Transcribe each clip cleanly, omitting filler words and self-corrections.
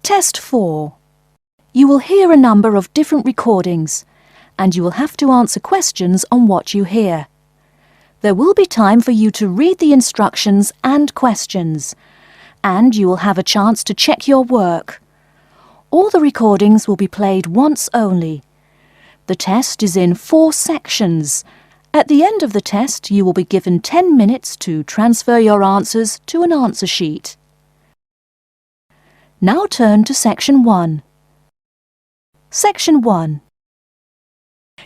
Test 4. You will hear a number of different recordings, and you will have to answer questions on what you hear. There will be time for you to read the instructions and questions, and you will have a chance to check your work. All the recordings will be played once only. The test is in 4 sections. At the end of the test, you will be given 10 minutes to transfer your answers to an answer sheet. Now turn to Section 1. Section 1.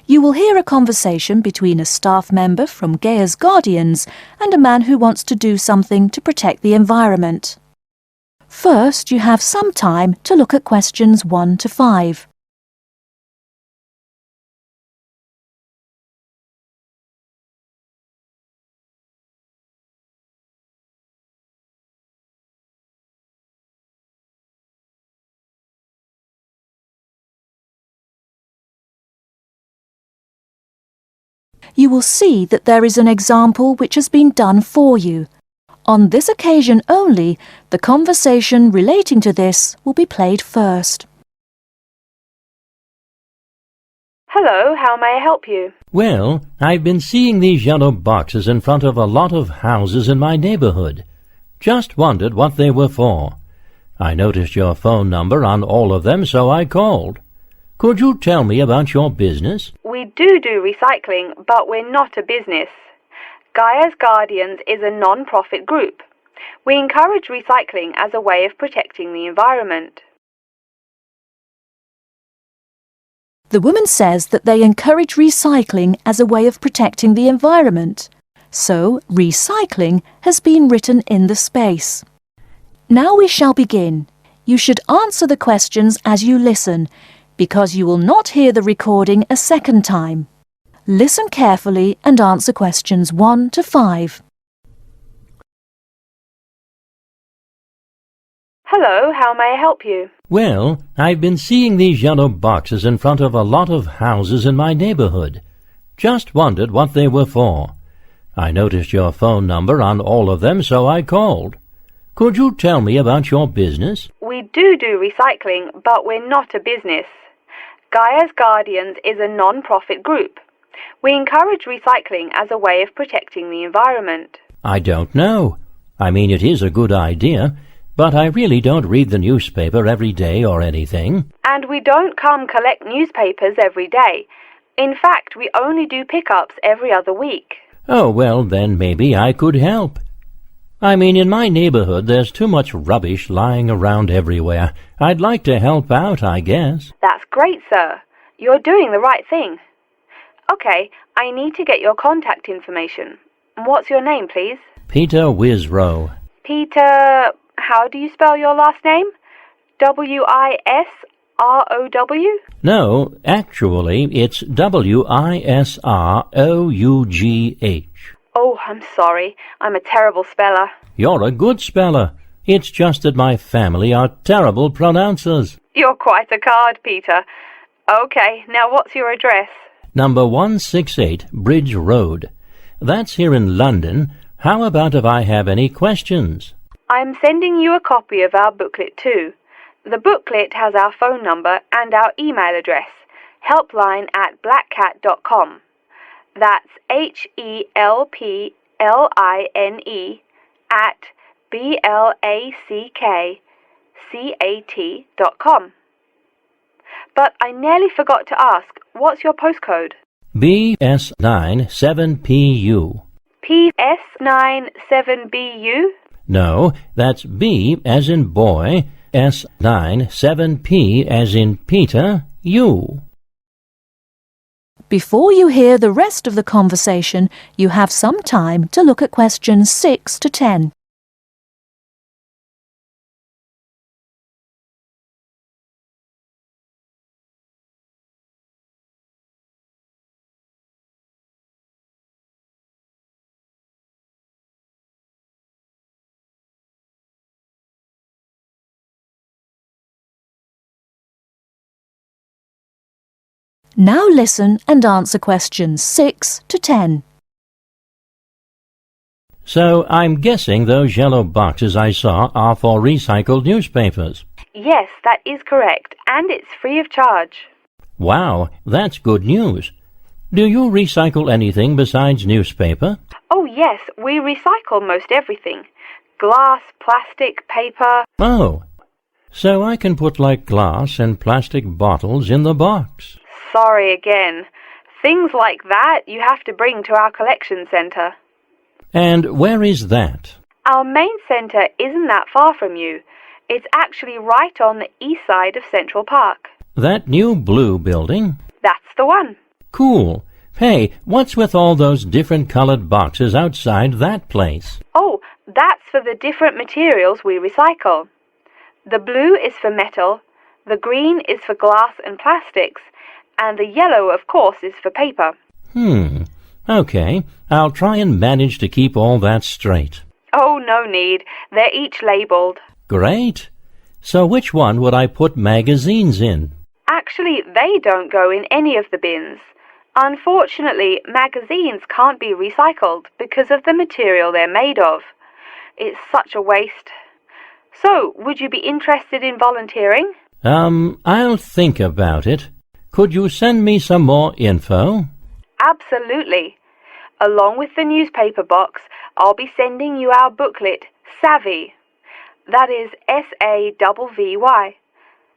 You will hear a conversation between a staff member from Gaia's Guardians and a man who wants to do something to protect the environment. First, you have some time to look at questions 1 to 5. You will see that there is an example which has been done for you. On this occasion only, the conversation relating to this will be played first. Hello, how may I help you? Well, I've been seeing these yellow boxes in front of a lot of houses in my neighborhood. Just wondered what they were for. I noticed your phone number on all of them, so I called. Could you tell me about your business? We do recycling, but we're not a business. Gaia's Guardians is a non-profit group. We encourage recycling as a way of protecting the environment. The woman says that they encourage recycling as a way of protecting the environment. So, recycling has been written in the space. Now we shall begin. You should answer the questions as you listen, because you will not hear the recording a second time. Listen carefully and answer questions 1 to 5. Hello, how may I help you? Well, I've been seeing these yellow boxes in front of a lot of houses in my neighborhood. Just wondered what they were for. I noticed your phone number on all of them, so I called. Could you tell me about your business? We do recycling, but we're not a business. Gaia's Guardians is a non-profit group. We encourage recycling as a way of protecting the environment. I don't know. I mean, it is a good idea, but I really don't read the newspaper every day or anything. And we don't come collect newspapers every day. In fact, we only do pickups every other week. Oh, well, then maybe I could help. I mean, in my neighborhood, there's too much rubbish lying around everywhere. I'd like to help out, I guess. That's great, sir. You're doing the right thing. Okay, I need to get your contact information. What's your name, please? Peter Wisrow. Peter, how do you spell your last name? W-I-S-R-O-W? No, actually, it's W-I-S-R-O-U-G-H. Oh, I'm sorry. I'm a terrible speller. You're a good speller. It's just that my family are terrible pronouncers. You're quite a card, Peter. Okay, now what's your address? Number 168 Bridge Road. That's here in London. How about if I have any questions? I'm sending you a copy of our booklet too. The booklet has our phone number and our email address, helpline@blackcat.com. That's HELPLINE at BLACKCAT.com. But I nearly forgot to ask, what's your postcode? BS9 7PU. PS97BU? No, that's B as in boy, S9 7P as in Peter, U. Before you hear the rest of the conversation, you have some time to look at questions 6 to 10. Now listen and answer questions 6 to 10. So I'm guessing those yellow boxes I saw are for recycled newspapers. Yes, that is correct, and it's free of charge. Wow, that's good news. Do you recycle anything besides newspaper? Oh yes, we recycle most everything. Glass, plastic, paper. Oh, so I can put like glass and plastic bottles in the box. Sorry again. Things like that you have to bring to our collection centre. And where is that? Our main centre isn't that far from you. It's actually right on the east side of Central Park. That new blue building? That's the one. Cool. Hey, what's with all those different colored boxes outside that place? Oh, that's for the different materials we recycle. The blue is for metal, the green is for glass and plastics, and the yellow, of course, is for paper. Okay, I'll try and manage to keep all that straight. Oh, no need. They're each labelled. Great. So which one would I put magazines in? Actually, they don't go in any of the bins. Unfortunately, magazines can't be recycled because of the material they're made of. It's such a waste. So, would you be interested in volunteering? I'll think about it. Could you send me some more info? Absolutely. Along with the newspaper box, I'll be sending you our booklet, Savvy. That is SAVVY.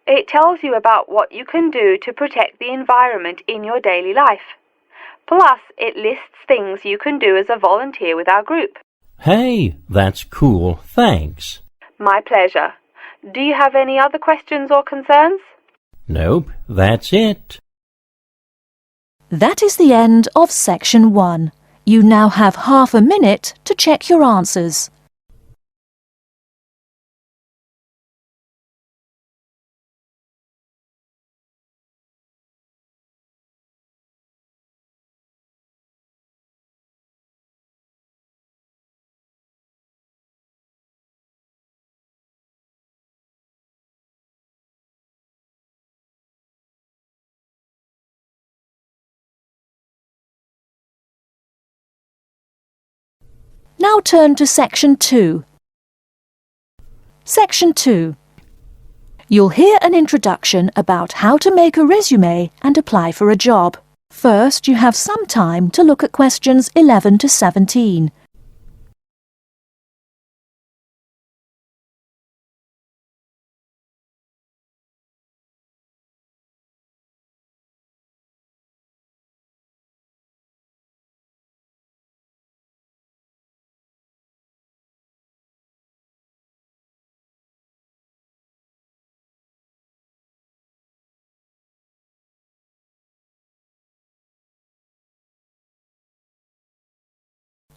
It tells you about what you can do to protect the environment in your daily life. Plus, it lists things you can do as a volunteer with our group. Hey, that's cool. Thanks. My pleasure. Do you have any other questions or concerns? Nope, that's it. That is the end of Section 1. You now have half a minute to check your answers. Now turn to Section 2. Section 2. You'll hear an introduction about how to make a resume and apply for a job. First, you have some time to look at questions 11 to 17.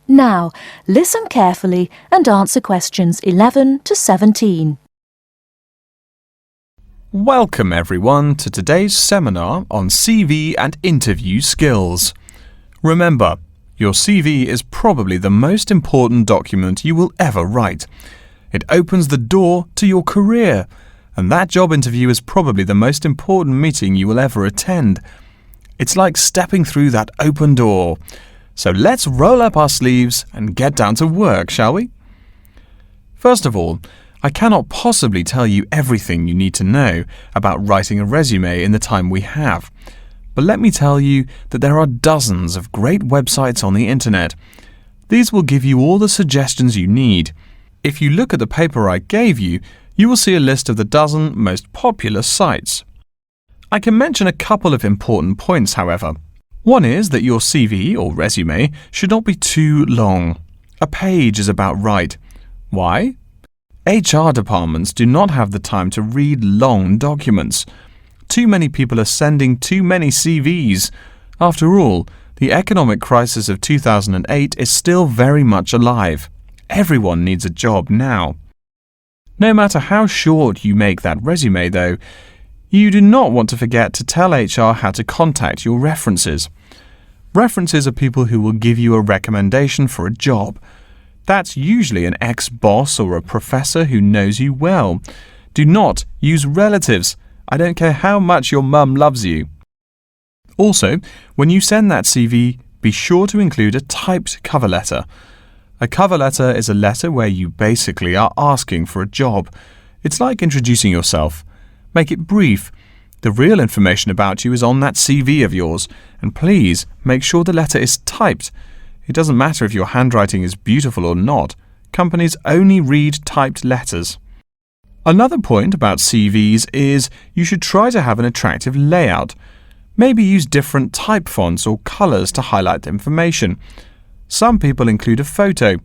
Now, listen carefully and answer questions 11 to 17. Welcome everyone to today's seminar on CV and interview skills. Remember, your CV is probably the most important document you will ever write. It opens the door to your career, and that job interview is probably the most important meeting you will ever attend. It's like stepping through that open door. So let's roll up our sleeves and get down to work, shall we? First of all, I cannot possibly tell you everything you need to know about writing a resume in the time we have. But let me tell you that there are dozens of great websites on the internet. These will give you all the suggestions you need. If you look at the paper I gave you, you will see a list of the dozen most popular sites. I can mention a couple of important points, however. One is that your CV or resume should not be too long. A page is about right. Why? HR departments do not have the time to read long documents. Too many people are sending too many CVs. After all, the economic crisis of 2008 is still very much alive. Everyone needs a job now. No matter how short you make that resume, though, you do not want to forget to tell HR how to contact your references. References are people who will give you a recommendation for a job. That's usually an ex-boss or a professor who knows you well. Do not use relatives. I don't care how much your mum loves you. Also, when you send that CV, be sure to include a typed cover letter. A cover letter is a letter where you basically are asking for a job. It's like introducing yourself. Make it brief. The real information about you is on that CV of yours, and please make sure the letter is typed. It doesn't matter if your handwriting is beautiful or not. Companies only read typed letters. Another point about CVs is you should try to have an attractive layout. Maybe use different type fonts or colours to highlight the information. Some people include a photo.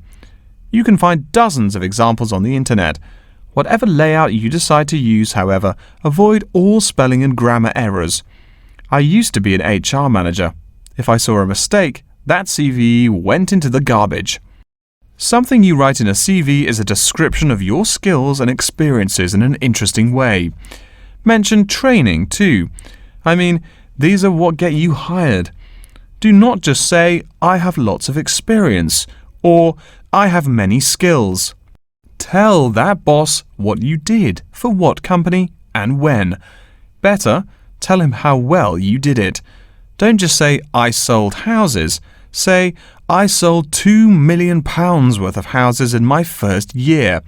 You can find dozens of examples on the internet. Whatever layout you decide to use, however, avoid all spelling and grammar errors. I used to be an HR manager. If I saw a mistake, that CV went into the garbage. Something you write in a CV is a description of your skills and experiences in an interesting way. Mention training too. These are what get you hired. Do not just say, I have lots of experience, or I have many skills. Tell that boss what you did, for what company, and when. Better, tell him how well you did it. Don't just say, I sold houses. Say, I sold £2 million worth of houses in my first year.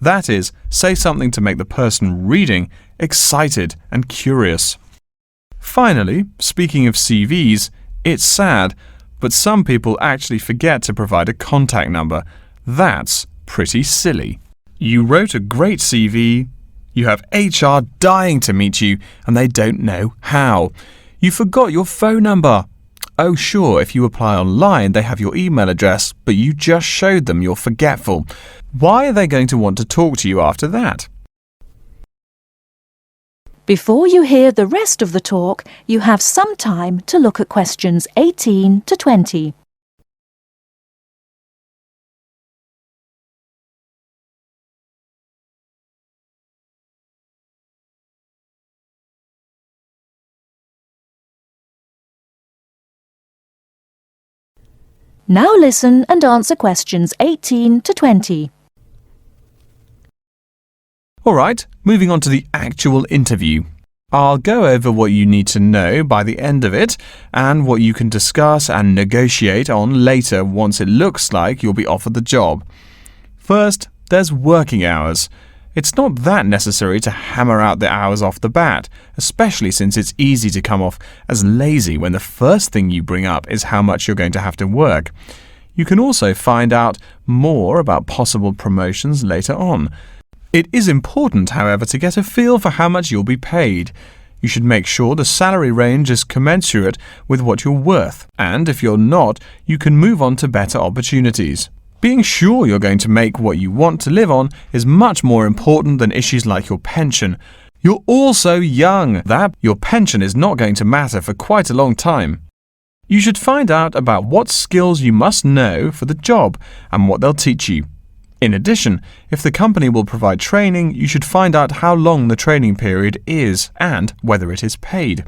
That is, say something to make the person reading excited and curious. Finally, speaking of CVs, it's sad, but some people actually forget to provide a contact number. That's pretty silly. You wrote a great CV, you have HR dying to meet you, and they don't know how. You forgot your phone number. Oh sure, if you apply online, they have your email address, but you just showed them you're forgetful. Why are they going to want to talk to you after that? Before you hear the rest of the talk, you have some time to look at questions 18 to 20. Now listen and answer questions 18 to 20. Alright, moving on to the actual interview. I'll go over what you need to know by the end of it and what you can discuss and negotiate on later once it looks like you'll be offered the job. First, there's working hours. It's not that necessary to hammer out the hours off the bat, especially since it's easy to come off as lazy when the first thing you bring up is how much you're going to have to work. You can also find out more about possible promotions later on. It is important, however, to get a feel for how much you'll be paid. You should make sure the salary range is commensurate with what you're worth, and if you're not, you can move on to better opportunities. Being sure you're going to make what you want to live on is much more important than issues like your pension. You're also young, that your pension is not going to matter for quite a long time. You should find out about what skills you must know for the job and what they'll teach you. In addition, if the company will provide training, you should find out how long the training period is and whether it is paid.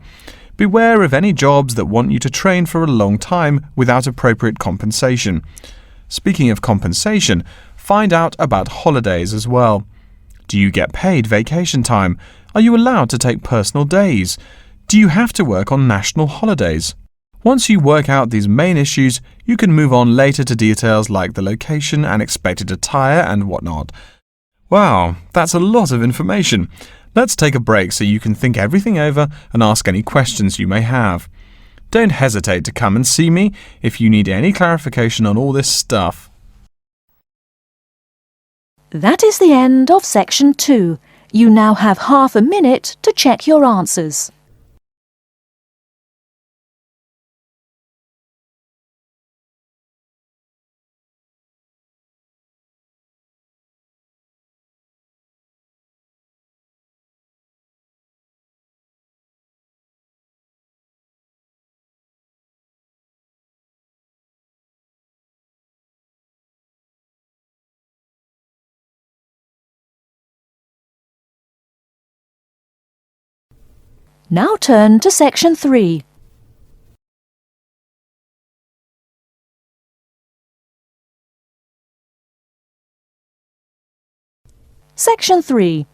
Beware of any jobs that want you to train for a long time without appropriate compensation. Speaking of compensation, find out about holidays as well. Do you get paid vacation time? Are you allowed to take personal days? Do you have to work on national holidays? Once you work out these main issues, you can move on later to details like the location and expected attire and whatnot. Wow, that's a lot of information. Let's take a break so you can think everything over and ask any questions you may have. Don't hesitate to come and see me if you need any clarification on all this stuff. That is the end of section 2. You now have half a minute to check your answers. Now turn to section 3. Section 3.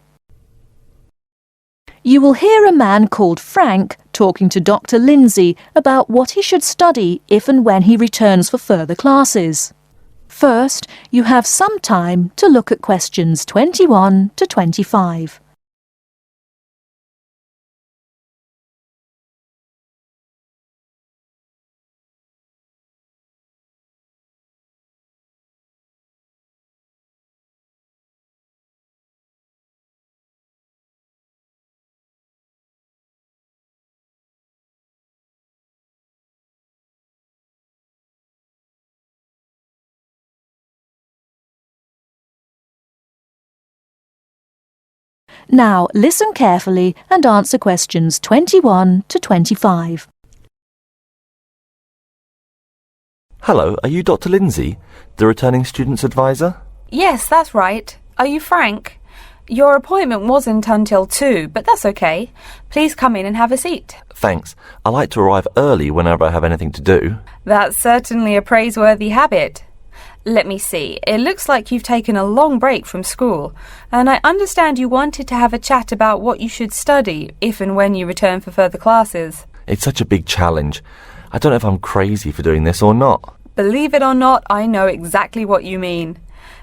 You will hear a man called Frank talking to Dr. Lindsay about what he should study if and when he returns for further classes. First, you have some time to look at questions 21 to 25. Now listen carefully and answer questions 21 to 25. Hello, are you Dr. Lindsay, the returning students advisor? Yes, that's right. Are you Frank? Your appointment wasn't until 2, but that's okay. Please come in and have a seat. Thanks. I like to arrive early whenever I have anything to do. That's certainly a praiseworthy habit. Let me see. It looks like you've taken a long break from school, and I understand you wanted to have a chat about what you should study if and when you return for further classes. It's such a big challenge. I don't know if I'm crazy for doing this or not. Believe it or not, I know exactly what you mean.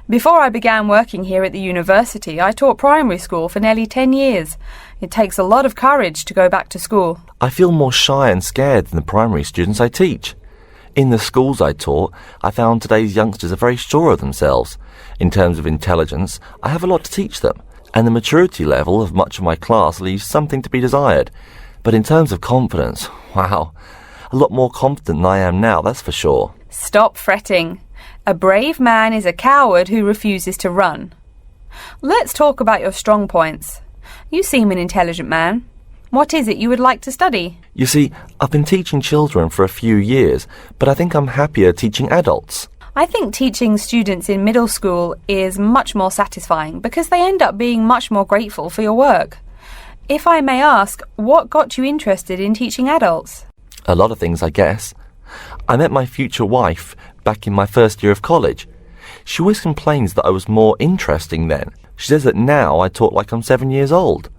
Before I began working here at the university, I taught primary school for nearly 10 years. It takes a lot of courage to go back to school. I feel more shy and scared than the primary students I teach. In the schools I taught, I found today's youngsters are very sure of themselves. In terms of intelligence, I have a lot to teach them, and the maturity level of much of my class leaves something to be desired. But in terms of confidence, wow, a lot more confident than I am now, that's for sure. Stop fretting. A brave man is a coward who refuses to run. Let's talk about your strong points. You seem an intelligent man. What is it you would like to study? You see, I've been teaching children for a few years, but I think I'm happier teaching adults. I think teaching students in middle school is much more satisfying because they end up being much more grateful for your work. If I may ask, what got you interested in teaching adults? A lot of things, I guess. I met my future wife back in my first year of college. She always complains that I was more interesting then. She says that now I talk like I'm 7 years old.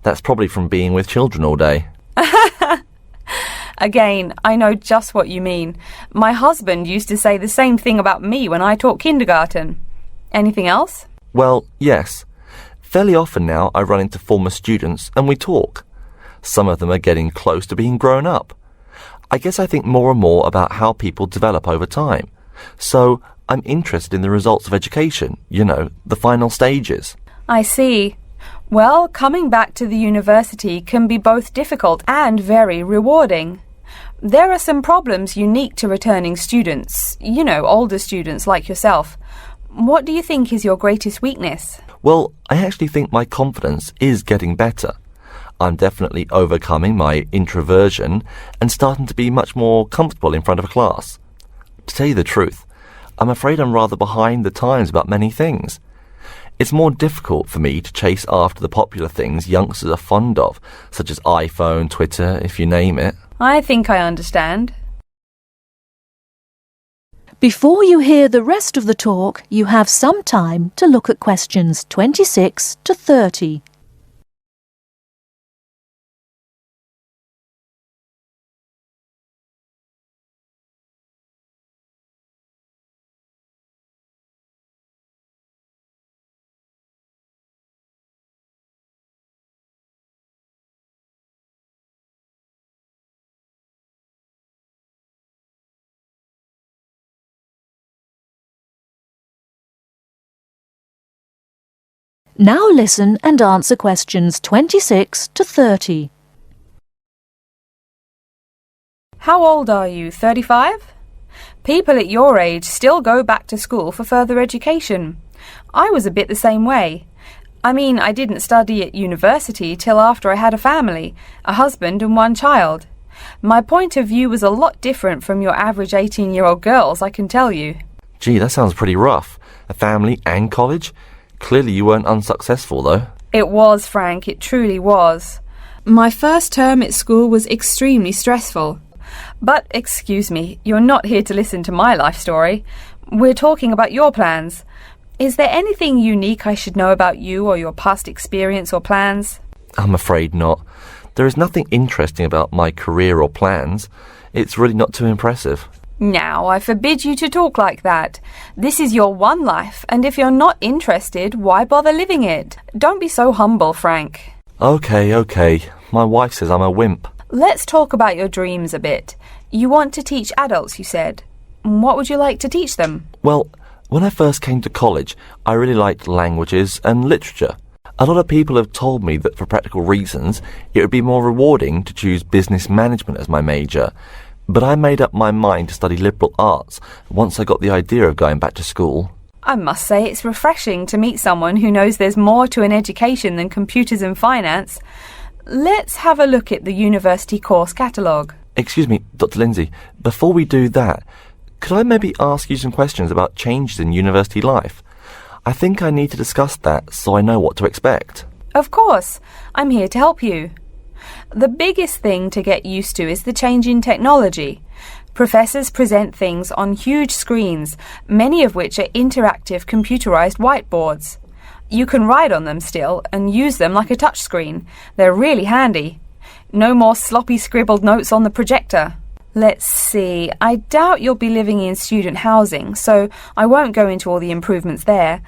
That's probably from being with children all day. Again, I know just what you mean. My husband used to say the same thing about me when I taught kindergarten. Anything else? Well, yes. Fairly often now I run into former students and we talk. Some of them are getting close to being grown up. I guess I think more and more about how people develop over time. So I'm interested in the results of education, the final stages. I see. Well, coming back to the university can be both difficult and very rewarding. There are some problems unique to returning students, older students like yourself. What do you think is your greatest weakness? Well, I actually think my confidence is getting better. I'm definitely overcoming my introversion and starting to be much more comfortable in front of a class. To tell you the truth, I'm afraid I'm rather behind the times about many things. It's more difficult for me to chase after the popular things youngsters are fond of, such as iPhone, Twitter, if you name it. I think I understand. Before you hear the rest of the talk, you have some time to look at questions 26 to 30. Now listen and answer questions 26 to 30. How old are you, 35? People at your age still go back to school for further education. I was a bit the same way. I mean, I didn't study at university till after I had a family, a husband and one child. My point of view was a lot different from your average 18-year-old girls, I can tell you. Gee, that sounds pretty rough. A family and college? Clearly you weren't unsuccessful, though. It was, Frank, it truly was. My first term at school was extremely stressful. But, excuse me, you're not here to listen to my life story. We're talking about your plans. Is there anything unique I should know about you or your past experience or plans? I'm afraid not. There is nothing interesting about my career or plans. It's really not too impressive. Now, I forbid you to talk like that. This is your one life, and if you're not interested, why bother living it? Don't be so humble, Frank. Okay. My wife says I'm a wimp. Let's talk about your dreams a bit. You want to teach adults, you said. What would you like to teach them? Well, when I first came to college, I really liked languages and literature. A lot of people have told me that for practical reasons, it would be more rewarding to choose business management as my major. But I made up my mind to study liberal arts once I got the idea of going back to school. I must say it's refreshing to meet someone who knows there's more to an education than computers and finance. Let's have a look at the university course catalogue. Excuse me, Dr. Lindsay, before we do that, could I maybe ask you some questions about changes in university life? I think I need to discuss that so I know what to expect. Of course, I'm here to help you. The biggest thing to get used to is the change in technology. Professors present things on huge screens, many of which are interactive computerized whiteboards. You can write on them still and use them like a touchscreen. They're really handy. No more sloppy scribbled notes on the projector. Let's see, I doubt you'll be living in student housing, so I won't go into all the improvements there.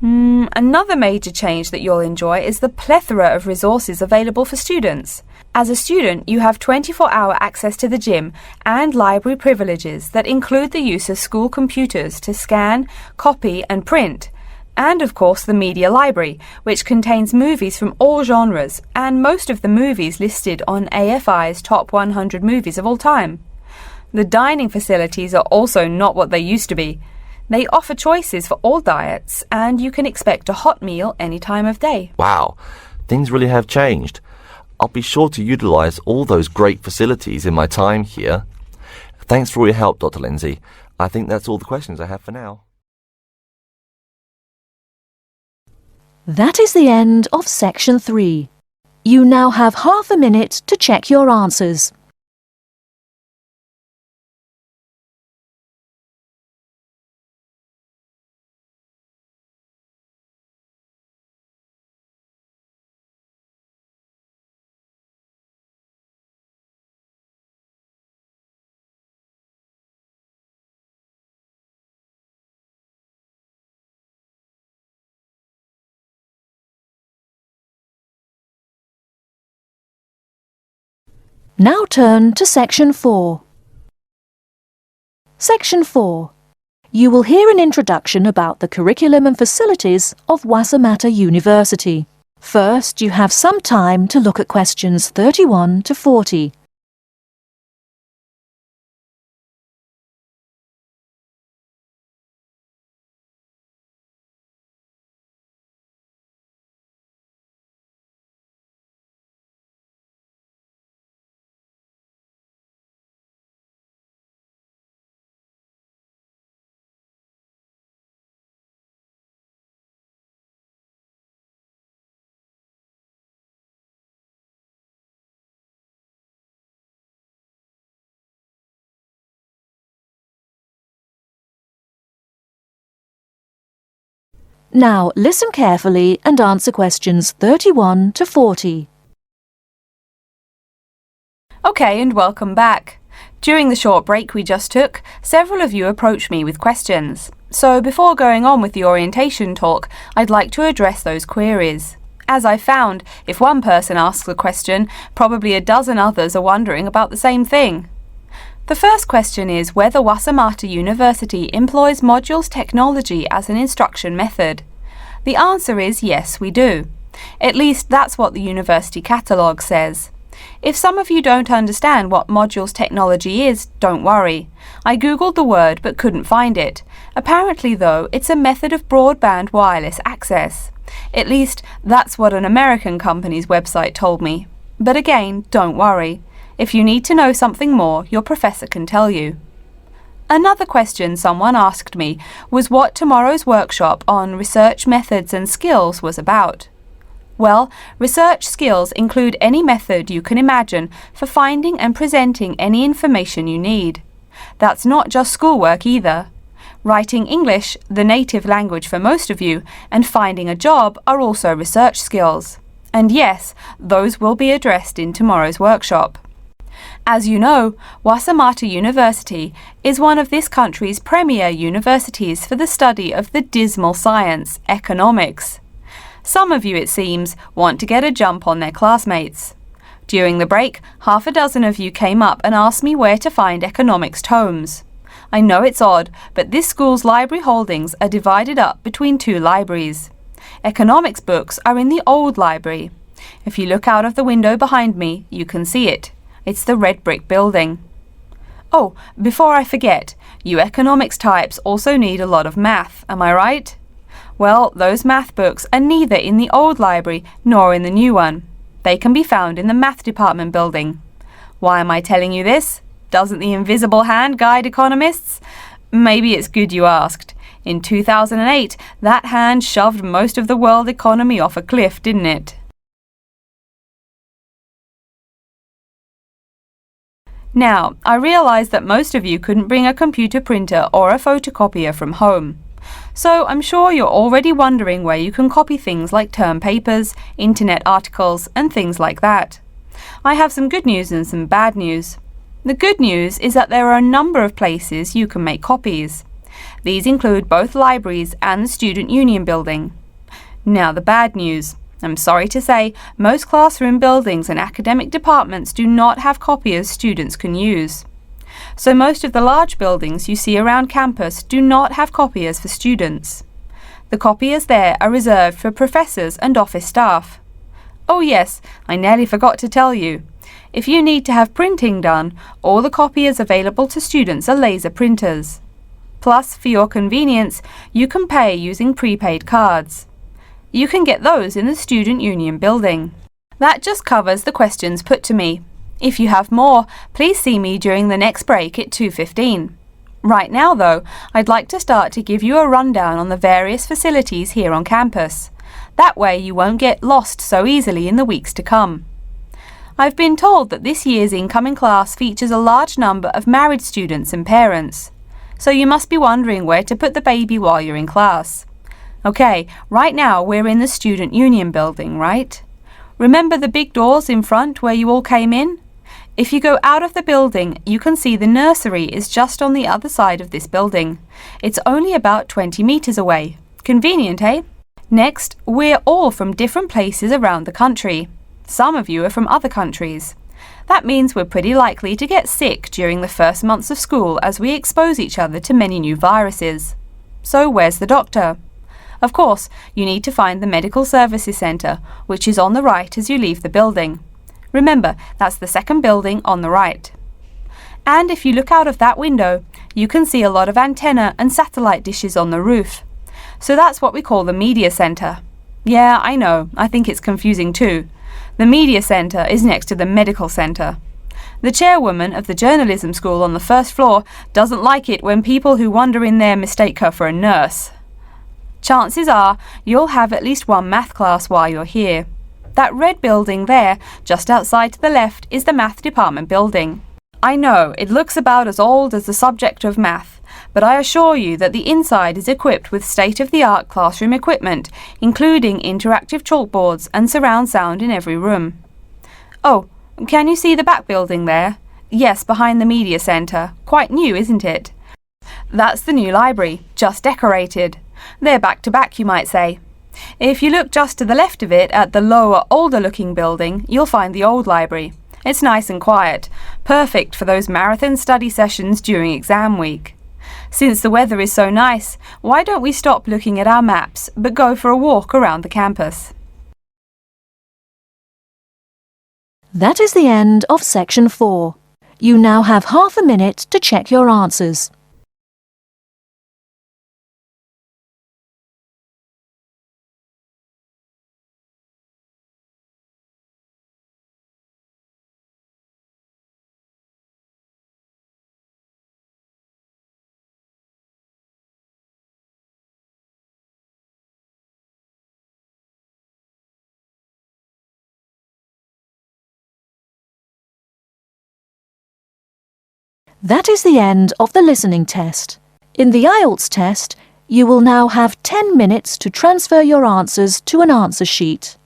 Another major change that you'll enjoy is the plethora of resources available for students. As a student, you have 24-hour access to the gym and library privileges that include the use of school computers to scan, copy and print. And of course the media library, which contains movies from all genres and most of the movies listed on AFI's top 100 movies of all time. The dining facilities are also not what they used to be. They offer choices for all diets, and you can expect a hot meal any time of day. Wow, things really have changed. I'll be sure to utilise all those great facilities in my time here. Thanks for all your help, Dr. Lindsay. I think that's all the questions I have for now. That is the end of section 3. You now have half a minute to check your answers. Now turn to section 4. Section 4. You will hear an introduction about the curriculum and facilities of Wasamata University. First, you have some time to look at questions 31 to 40. Now listen carefully and answer questions 31 to 40. Okay, and welcome back. During the short break we just took, several of you approached me with questions. So before going on with the orientation talk, I'd like to address those queries. As I found, if one person asks a question, probably a dozen others are wondering about the same thing. The first question is whether Wasamata University employs modules technology as an instruction method. The answer is yes, we do. At least that's what the university catalogue says. If some of you don't understand what modules technology is, don't worry. I googled the word but couldn't find it. Apparently, though, it's a method of broadband wireless access. At least that's what an American company's website told me. But again, don't worry. If you need to know something more, your professor can tell you. Another question someone asked me was what tomorrow's workshop on research methods and skills was about. Well, research skills include any method you can imagine for finding and presenting any information you need. That's not just schoolwork either. Writing English, the native language for most of you, and finding a job are also research skills. And yes, those will be addressed in tomorrow's workshop. As you know, Wasamata University is one of this country's premier universities for the study of the dismal science, economics. Some of you, it seems, want to get a jump on their classmates. During the break, half a dozen of you came up and asked me where to find economics tomes. I know it's odd, but this school's library holdings are divided up between two libraries. Economics books are in the old library. If you look out of the window behind me, you can see it. It's the red brick building. Oh, before I forget, you economics types also need a lot of math, am I right? Well, those math books are neither in the old library nor in the new one. They can be found in the math department building. Why am I telling you this? Doesn't the invisible hand guide economists? Maybe it's good you asked. In 2008, that hand shoved most of the world economy off a cliff, didn't it? Now, I realise that most of you couldn't bring a computer printer or a photocopier from home. So I'm sure you're already wondering where you can copy things like term papers, internet articles, and things like that. I have some good news and some bad news. The good news is that there are a number of places you can make copies. These include both libraries and the Student Union building. Now the bad news. I'm sorry to say, most classroom buildings and academic departments do not have copiers students can use. So most of the large buildings you see around campus do not have copiers for students. The copiers there are reserved for professors and office staff. Oh yes, I nearly forgot to tell you. If you need to have printing done, all the copiers available to students are laser printers. Plus, for your convenience, you can pay using prepaid cards. You can get those in the Student Union building. That just covers the questions put to me. If you have more, please see me during the next break at 2:15. Right now, though, I'd like to start to give you a rundown on the various facilities here on campus. That way you won't get lost so easily in the weeks to come. I've been told that this year's incoming class features a large number of married students and parents. So you must be wondering where to put the baby while you're in class. Okay, right now we're in the Student Union building, right? Remember the big doors in front where you all came in? If you go out of the building, you can see the nursery is just on the other side of this building. It's only about 20 meters away. Convenient, eh? Next, we're all from different places around the country. Some of you are from other countries. That means we're pretty likely to get sick during the first months of school as we expose each other to many new viruses. So where's the doctor? Of course, you need to find the Medical Services Centre, which is on the right as you leave the building. Remember, that's the second building on the right. And if you look out of that window, you can see a lot of antenna and satellite dishes on the roof. So that's what we call the Media Centre. Yeah, I know, I think it's confusing too. The Media Centre is next to the Medical Centre. The chairwoman of the journalism school on the first floor doesn't like it when people who wander in there mistake her for a nurse. Chances are you'll have at least one math class while you're here. That red building there, just outside to the left, is the math department building. I know, it looks about as old as the subject of math, but I assure you that the inside is equipped with state-of-the-art classroom equipment, including interactive chalkboards and surround sound in every room. Oh, can you see the back building there? Yes, behind the Media Centre. Quite new, isn't it? That's the new library, just decorated. They're back to back, you might say. If you look just to the left of it at the lower, older-looking building, you'll find the old library. It's nice and quiet, perfect for those marathon study sessions during exam week. Since the weather is so nice, why don't we stop looking at our maps, but go for a walk around the campus? That is the end of Section 4. You now have half a minute to check your answers. That is the end of the listening test. In the Ielts test, you will now have 10 minutes to transfer your answers to an answer sheet.